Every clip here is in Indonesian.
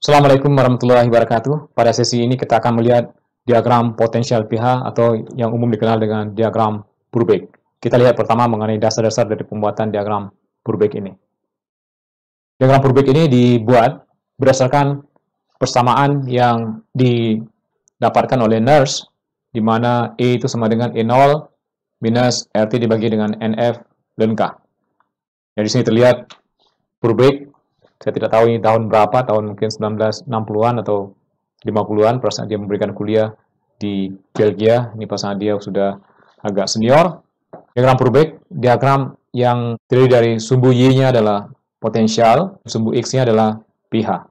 Assalamualaikum warahmatullahi wabarakatuh. Pada sesi ini kita akan melihat diagram potensial pH atau yang umum dikenal dengan diagram Brubaker. Kita lihat pertama mengenai dasar-dasar dari pembuatan diagram Brubaker ini. Diagram Brubaker ini dibuat berdasarkan persamaan yang didapatkan oleh Nernst, di mana E itu sama dengan E0 minus RT dibagi dengan NF dan K. Jadi di sini terlihat Brubaker. Saya tidak tahu ini tahun berapa, tahun mungkin 1960-an atau 50-an, perasaan dia memberikan kuliah di Belgia. Ini pasangan dia sudah agak senior. Diagram Brubaker, diagram yang terdiri dari sumbu Y-nya adalah potensial, sumbu X-nya adalah pH.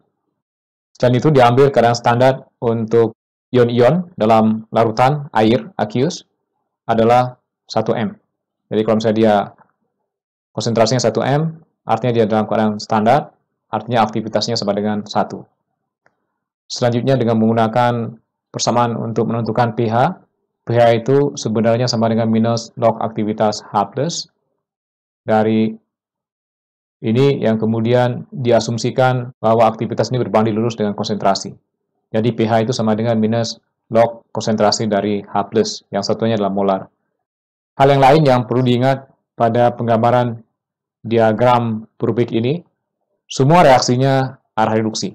Dan itu diambil keadaan standar untuk ion-ion dalam larutan air, aqueous, adalah 1M. Jadi kalau misalnya dia konsentrasinya 1M, artinya dia dalam keadaan standar, artinya aktivitasnya sama dengan 1. Selanjutnya dengan menggunakan persamaan untuk menentukan pH. pH itu sebenarnya sama dengan minus log aktivitas H+. Dari ini yang kemudian diasumsikan bahwa aktivitas ini berbanding lurus dengan konsentrasi. Jadi pH itu sama dengan minus log konsentrasi dari H+, yang satunya adalah molar. Hal yang lain yang perlu diingat pada penggambaran diagram Brubaker ini, semua reaksinya arah reduksi.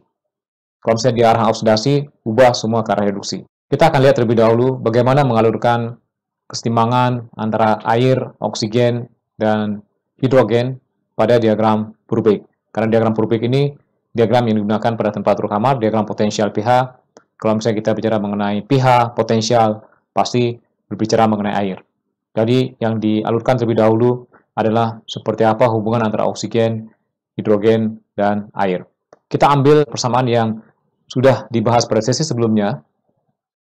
Kalau misalnya di arah oksidasi, ubah semua ke arah reduksi. Kita akan lihat terlebih dahulu bagaimana mengalurkan kesetimbangan antara air, oksigen, dan hidrogen pada diagram Brubaker. Karena diagram Brubaker ini diagram yang digunakan pada temperatur kamar, diagram potensial pH. Kalau misalnya kita bicara mengenai pH, potensial, pasti berbicara mengenai air. Jadi yang dialurkan terlebih dahulu adalah seperti apa hubungan antara oksigen, hidrogen, dan air. Kita ambil persamaan yang sudah dibahas pada sesi sebelumnya,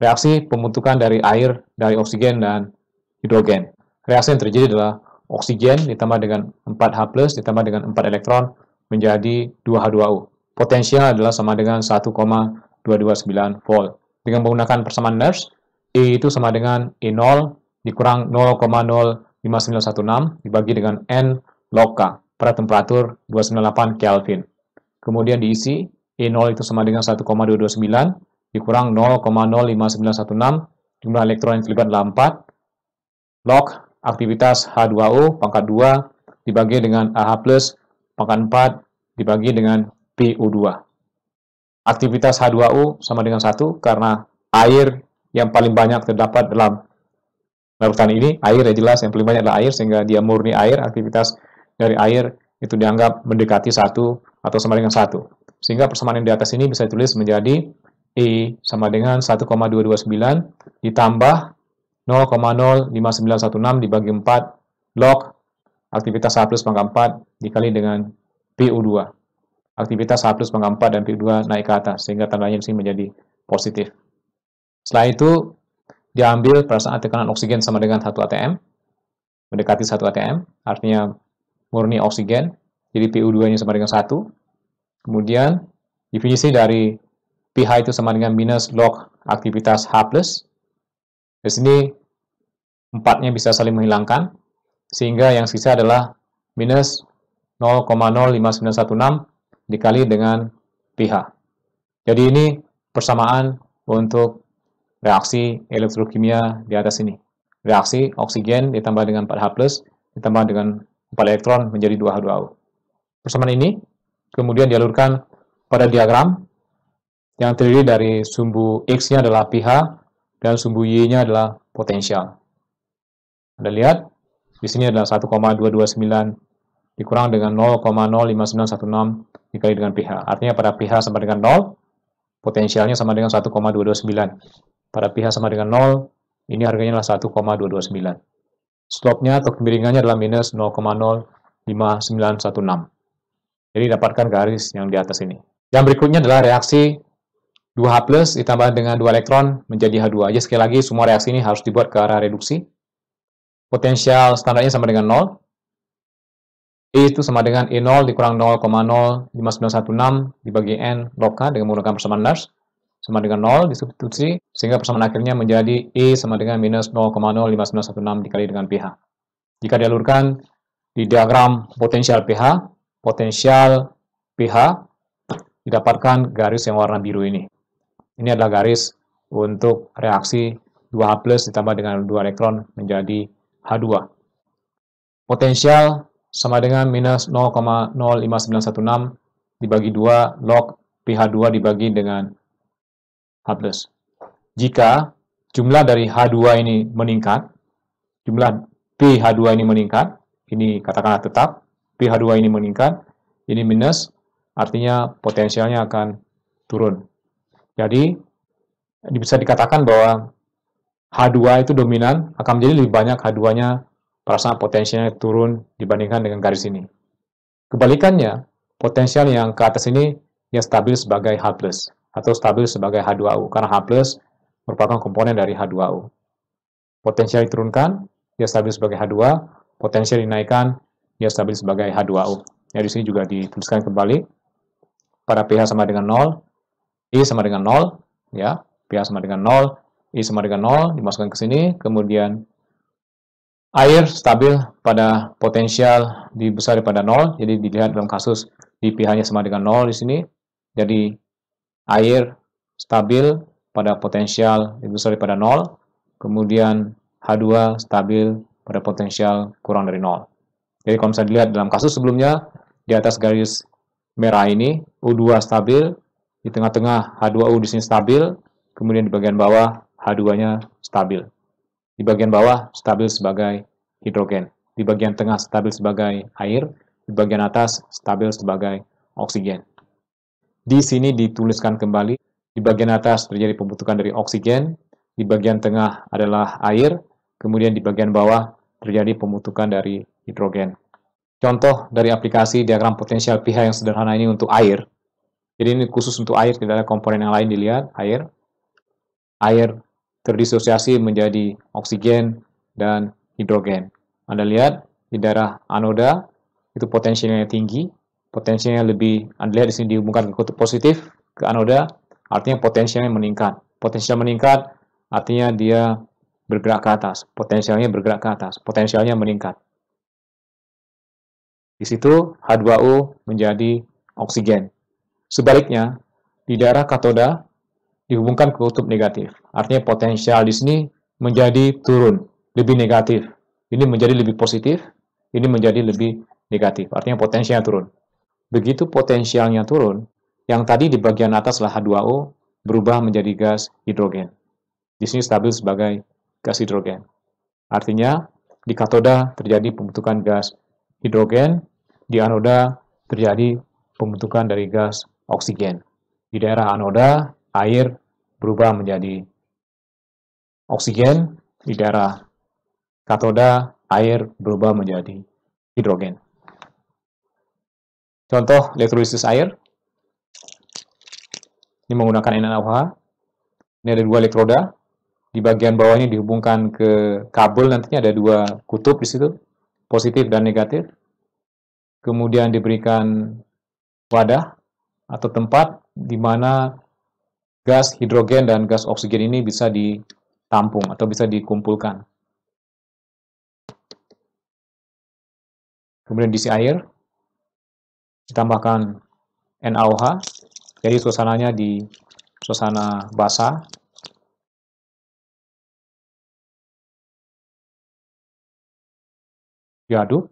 reaksi pembentukan dari air, dari oksigen, dan hidrogen. Reaksi yang terjadi adalah oksigen ditambah dengan 4H+, ditambah dengan 4 elektron, menjadi 2H2O. Potensial adalah sama dengan 1,229 volt. Dengan menggunakan persamaan Nernst, E itu sama dengan E0 dikurang 0,05916 dibagi dengan N log K pada temperatur 298 Kelvin. Kemudian diisi, E0 itu sama dengan 1,229 dikurang 0,05916, jumlah elektron yang terlibat adalah 4, log aktivitas H2O pangkat 2 dibagi dengan AH+, pangkat 4 dibagi dengan PO2. Aktivitas H2O sama dengan 1 karena air yang paling banyak terdapat dalam larutan ini, air ya jelas yang paling banyak adalah air, sehingga dia murni air, aktivitas dari air itu dianggap mendekati 1 atau sama dengan 1. Sehingga persamaan yang di atas ini bisa ditulis menjadi E sama dengan 1,229 ditambah 0,05916 dibagi 4 log aktivitas H+ pangkat 4 dikali dengan PO2. Aktivitas H+ pangkat 4 dan PO2 naik ke atas, sehingga tandanya di sini menjadi positif. Setelah itu, diambil perasaan tekanan oksigen sama dengan 1 atm, mendekati 1 atm, artinya murni oksigen, jadi PO2-nya sama dengan 1. Kemudian, definisi dari pH itu sama dengan minus log aktivitas H+. Di sini, 4-nya bisa saling menghilangkan, sehingga yang sisa adalah minus 0,05916 dikali dengan pH. Jadi ini persamaan untuk reaksi elektrokimia di atas ini. Reaksi oksigen ditambah dengan 4H+, ditambah dengan 4 elektron menjadi 2H2O. Persamaan ini kemudian dialurkan pada diagram yang terdiri dari sumbu X-nya adalah pH dan sumbu Y-nya adalah potensial. Anda lihat, di sini adalah 1,229 dikurang dengan 0,05916 dikali dengan pH. Artinya pada pH sama dengan 0, potensialnya sama dengan 1,229. Pada pH sama dengan 0, ini harganya adalah 1,229. Slope-nya atau kemiringannya adalah minus 0,05916. Jadi dapatkan garis yang di atas ini. Yang berikutnya adalah reaksi 2H+ ditambah dengan 2 elektron menjadi H2. Jadi sekali lagi semua reaksi ini harus dibuat ke arah reduksi. Potensial standarnya sama dengan 0. E itu sama dengan E0 dikurang 0,05916 dibagi N log K dengan menggunakan persamaan Nernst. Sama dengan 0 disubstitusi, sehingga persamaan akhirnya menjadi E sama dengan minus 0,05916 dikali dengan pH. Jika dialurkan di diagram potensial pH didapatkan garis yang warna biru ini. Ini adalah garis untuk reaksi 2H+ ditambah dengan 2 elektron menjadi H2. Potensial sama dengan minus 0,05916 dibagi 2 log pH2 dibagi dengan H+. Jika jumlah dari H2 ini meningkat, jumlah pH2 ini meningkat, ini katakanlah tetap, pH2 ini meningkat, ini minus, artinya potensialnya akan turun. Jadi, bisa dikatakan bahwa H2 itu dominan, akan menjadi lebih banyak H2-nya pada saat potensialnya turun dibandingkan dengan garis ini. Kebalikannya, potensial yang ke atas ini yang stabil sebagai H+, atau stabil sebagai H2O, karena H+ merupakan komponen dari H2O. Potensial diturunkan, dia stabil sebagai H2, potensial dinaikkan, dia stabil sebagai H2O. Ya, di sini juga dituliskan kembali, pada pH sama dengan 0, I sama dengan 0, ya, pH sama dengan 0, I sama dengan 0, dimasukkan ke sini, kemudian air stabil pada potensial besar daripada 0, jadi dilihat dalam kasus di pH-nya sama dengan 0 di sini, jadi air stabil pada potensial besar daripada 0, kemudian H2 stabil pada potensial kurang dari 0. Jadi kalau misalnya dilihat dalam kasus sebelumnya, di atas garis merah ini, U2 stabil, di tengah-tengah H2O di sini stabil, kemudian di bagian bawah H2-nya stabil. Di bagian bawah stabil sebagai hidrogen, di bagian tengah stabil sebagai air, di bagian atas stabil sebagai oksigen. Di sini dituliskan kembali, di bagian atas terjadi pembentukan dari oksigen, di bagian tengah adalah air, kemudian di bagian bawah terjadi pembentukan dari hidrogen. Contoh dari aplikasi diagram potensial pH yang sederhana ini untuk air. Jadi ini khusus untuk air, tidak ada komponen yang lain dilihat, air. Air terdisosiasi menjadi oksigen dan hidrogen. Anda lihat di daerah anoda itu potensialnya tinggi, potensialnya lebih, Anda lihat di sini dihubungkan ke kutub positif ke anoda, artinya potensialnya meningkat. Potensial meningkat artinya dia bergerak ke atas, potensialnya bergerak ke atas, potensialnya meningkat. Di situ H2O menjadi oksigen. Sebaliknya, di daerah katoda dihubungkan ke kutub negatif. Artinya potensial di sini menjadi turun, lebih negatif. Ini menjadi lebih positif, ini menjadi lebih negatif. Artinya potensialnya turun. Begitu potensialnya turun, yang tadi di bagian atas adalah H2O berubah menjadi gas hidrogen. Di sini stabil sebagai gas hidrogen. Artinya di katoda terjadi pembentukan gas hidrogen, di anoda terjadi pembentukan dari gas oksigen. Di daerah anoda, air berubah menjadi oksigen, di daerah katoda, air berubah menjadi hidrogen. Contoh elektrolisis air, ini menggunakan NaOH, ini ada 2 elektroda, di bagian bawah ini dihubungkan ke kabel, nantinya ada 2 kutub di situ, positif dan negatif, kemudian diberikan wadah atau tempat di mana gas hidrogen dan gas oksigen ini bisa ditampung atau bisa dikumpulkan. Kemudian diisi air, ditambahkan NaOH, jadi suasananya di suasana basah. Diaduk,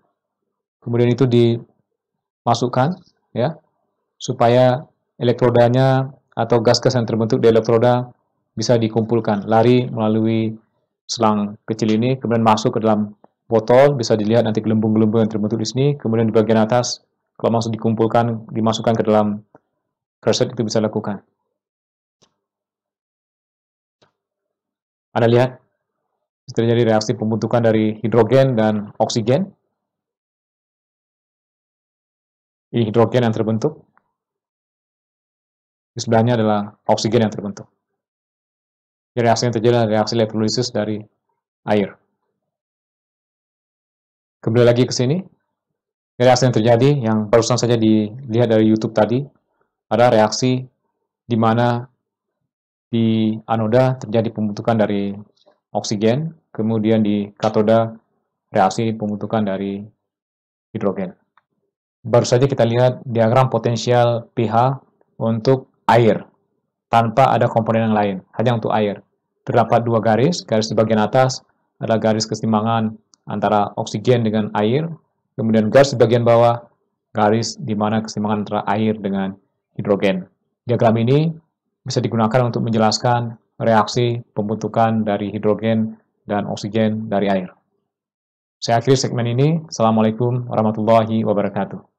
kemudian itu dimasukkan, ya, supaya elektrodanya atau gas-gas yang terbentuk di elektroda bisa dikumpulkan, lari melalui selang kecil ini, kemudian masuk ke dalam botol, bisa dilihat nanti gelembung-gelembung yang terbentuk di sini, kemudian di bagian atas, kalau masuk dikumpulkan, dimasukkan ke dalam kresek, itu bisa lakukan. Anda lihat, terjadi reaksi pembentukan dari hidrogen dan oksigen. Ini hidrogen yang terbentuk. Di sebelahnya adalah oksigen yang terbentuk. Reaksi yang terjadi adalah reaksi elektrolisis dari air. Kembali lagi ke sini. Reaksi yang terjadi, yang barusan saja dilihat dari YouTube tadi, ada reaksi di mana di anoda terjadi pembentukan dari oksigen, kemudian di katoda reaksi pembentukan dari hidrogen. Baru saja kita lihat diagram potensial pH untuk air, tanpa ada komponen yang lain, hanya untuk air. Terdapat dua garis, garis di bagian atas adalah garis keseimbangan antara oksigen dengan air, kemudian garis di bagian bawah, garis di mana keseimbangan antara air dengan hidrogen. Diagram ini bisa digunakan untuk menjelaskan reaksi pembentukan dari hidrogen dan oksigen dari air. Saya akhiri segmen ini. Assalamualaikum warahmatullahi wabarakatuh.